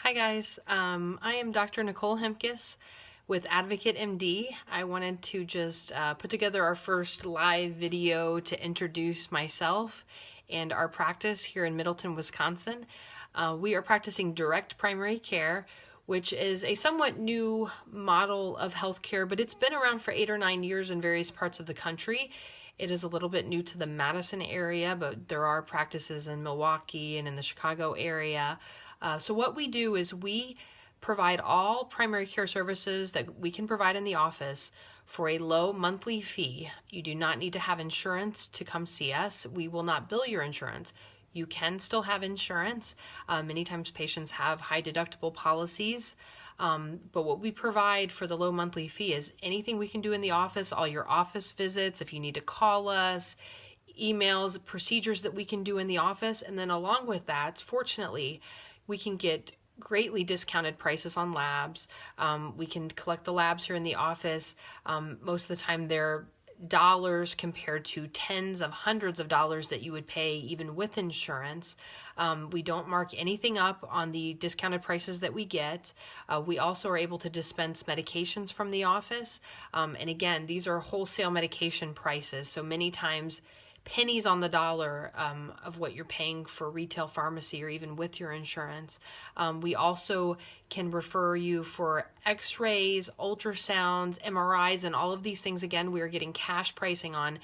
Hi guys, I am Dr. Nicole Hemkes with Advocate MD. I wanted to just put together our first live video to introduce myself and our practice here in Middleton, Wisconsin. We are practicing direct primary care, which is a somewhat new model of healthcare, but it's been around for 8 or 9 years in various parts of the country. It is a little bit new to the Madison area, but there are practices in Milwaukee and in the Chicago area. So what we do is we provide all primary care services that we can provide in the office for a low monthly fee. You do not need to have insurance to come see us. We will not bill your insurance. You can still have insurance. Many times patients have high deductible policies. But what we provide for the low monthly fee is anything we can do in the office, all your office visits, if you need to call us, emails, procedures that we can do in the office. And then along with that, fortunately, we can get greatly discounted prices on labs. We can collect the labs here in the office. Most of the time they're dollars compared to tens of hundreds of dollars that you would pay even with insurance. We don't mark anything up on the discounted prices that we get. We also are able to dispense medications from the office. And again, these are wholesale medication prices. So many times pennies on the dollar of what you're paying for retail pharmacy or even with your insurance. We also can refer you for x-rays, ultrasounds, MRIs, and all of these things. Again, we are getting cash pricing on,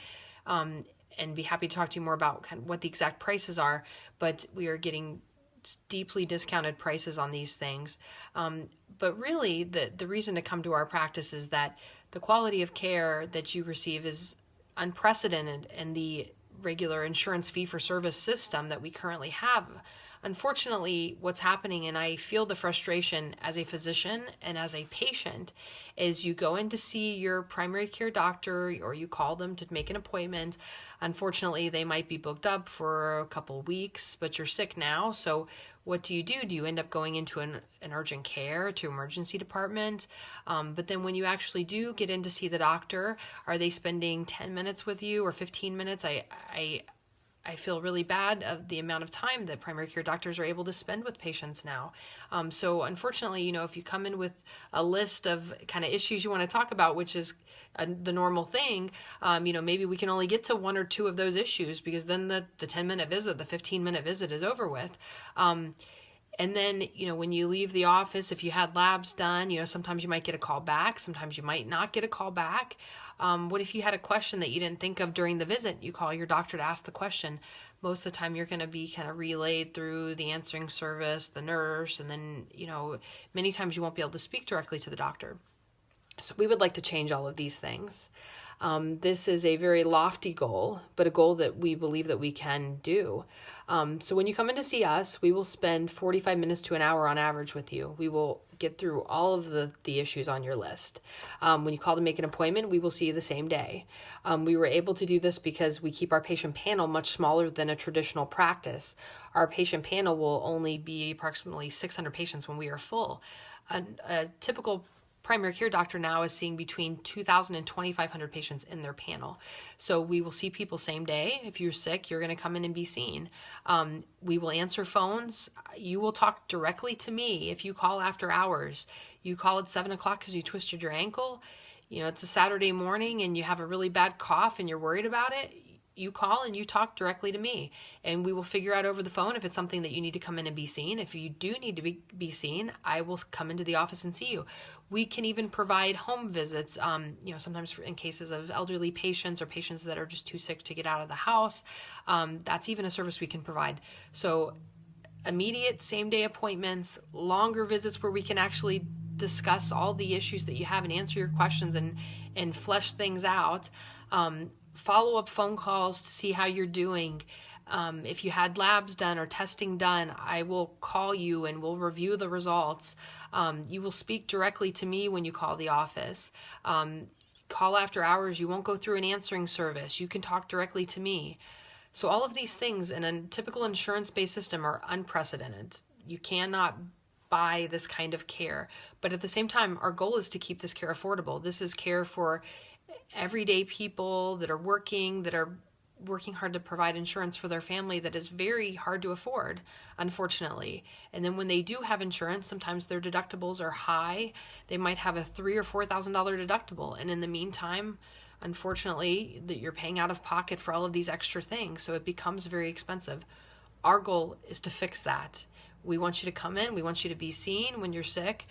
and be happy to talk to you more about kind of what the exact prices are, but we are getting deeply discounted prices on these things. But really, the reason to come to our practice is that the quality of care that you receive is unprecedented in the regular insurance fee-for-service system that we currently have. Unfortunately, what's happening, and I feel the frustration as a physician and as a patient, is you go in to see your primary care doctor or you call them to make an appointment. Unfortunately, they might be booked up for a couple weeks, but you're sick now. So what do? Do you end up going into an urgent care, to emergency department? But then when you actually do get in to see the doctor, are they spending 10 minutes with you or 15 minutes? I feel really bad of the amount of time that primary care doctors are able to spend with patients now. So unfortunately, if you come in with a list of kind of issues you want to talk about, which is the normal thing, maybe we can only get to 1 or 2 of those issues, because then the 10-minute visit, the 15-minute visit is over with. And then, when you leave the office, if you had labs done, sometimes you might get a call back. Sometimes you might not get a call back. What if you had a question that you didn't think of during the visit? You call your doctor to ask the question. Most of the time you're going to be kind of relayed through the answering service, the nurse, and then, many times you won't be able to speak directly to the doctor. So we would like to change all of these things. This is a very lofty goal, but a goal that we believe that we can do. So when you come in to see us, we will spend 45 minutes to an hour on average with you. We will get through all of the issues on your list. When you call to make an appointment, we will see you the same day. We were able to do this because we keep our patient panel much smaller than a traditional practice. Our patient panel will only be approximately 600 patients when we are full. A typical primary care doctor now is seeing between 2,000 and 2,500 patients in their panel. So we will see people same day. If you're sick, you're going to come in and be seen. We will answer phones. You will talk directly to me. If you call after hours, you call at 7 o'clock because you twisted your ankle, it's a Saturday morning and you have a really bad cough and you're worried about it, you call and you talk directly to me, and we will figure out over the phone if it's something that you need to come in and be seen. If you do need to be seen, I will come into the office and see you. We can even provide home visits, sometimes in cases of elderly patients or patients that are just too sick to get out of the house. That's even a service we can provide. So immediate same-day appointments, longer visits where we can actually discuss all the issues that you have and answer your questions and flesh things out. Follow-up phone calls to see how you're doing. If you had labs done or testing done, I will call you and we'll review the results. You will speak directly to me when you call the office. Call after hours, you won't go through an answering service. You can talk directly to me. So all of these things in a typical insurance-based system are unprecedented. You cannot buy this kind of care. But at the same time, our goal is to keep this care affordable. This is care for everyday people that are working, that are working hard to provide insurance for their family that is very hard to afford, unfortunately. And then when they do have insurance, sometimes their deductibles are high. They might have a $3,000 or $4,000 deductible. And in the meantime, unfortunately, that you're paying out of pocket for all of these extra things. So it becomes very expensive. Our goal is to fix that. We want you to come in. We want you to be seen when you're sick.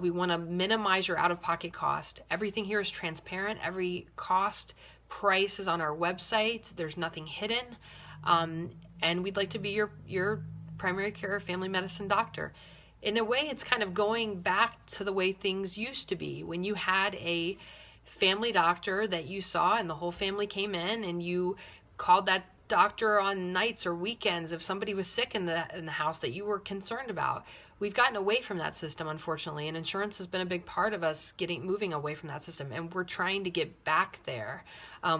We want to minimize your out-of-pocket cost. Everything here is transparent. Every cost price is on our website. There's nothing hidden. And we'd like to be your primary care family medicine doctor. In a way, it's kind of going back to the way things used to be. When you had a family doctor that you saw and the whole family came in, and you called that doctor on nights or weekends if somebody was sick in the house that you were concerned about. We've gotten away from that system, unfortunately, and insurance has been a big part of us moving away from that system. And we're trying to get back there,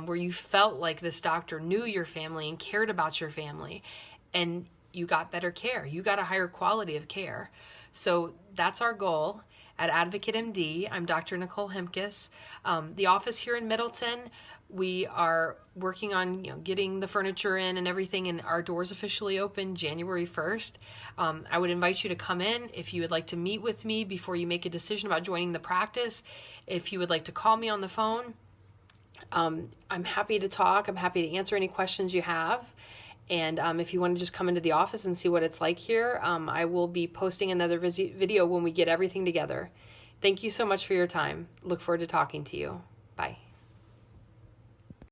where you felt like this doctor knew your family and cared about your family, and you got better care. You got a higher quality of care. So that's our goal at Advocate MD. I'm Dr. Nicole Hemkes. The office here in Middleton, we are working on getting the furniture in and everything, and our doors officially open January 1st. I would invite you to come in if you would like to meet with me before you make a decision about joining the practice. If you would like to call me on the phone, I'm happy to talk. I'm happy to answer any questions you have. And if you want to just come into the office and see what it's like here, I will be posting another video when we get everything together. Thank you so much for your time. Look forward to talking to you. Bye.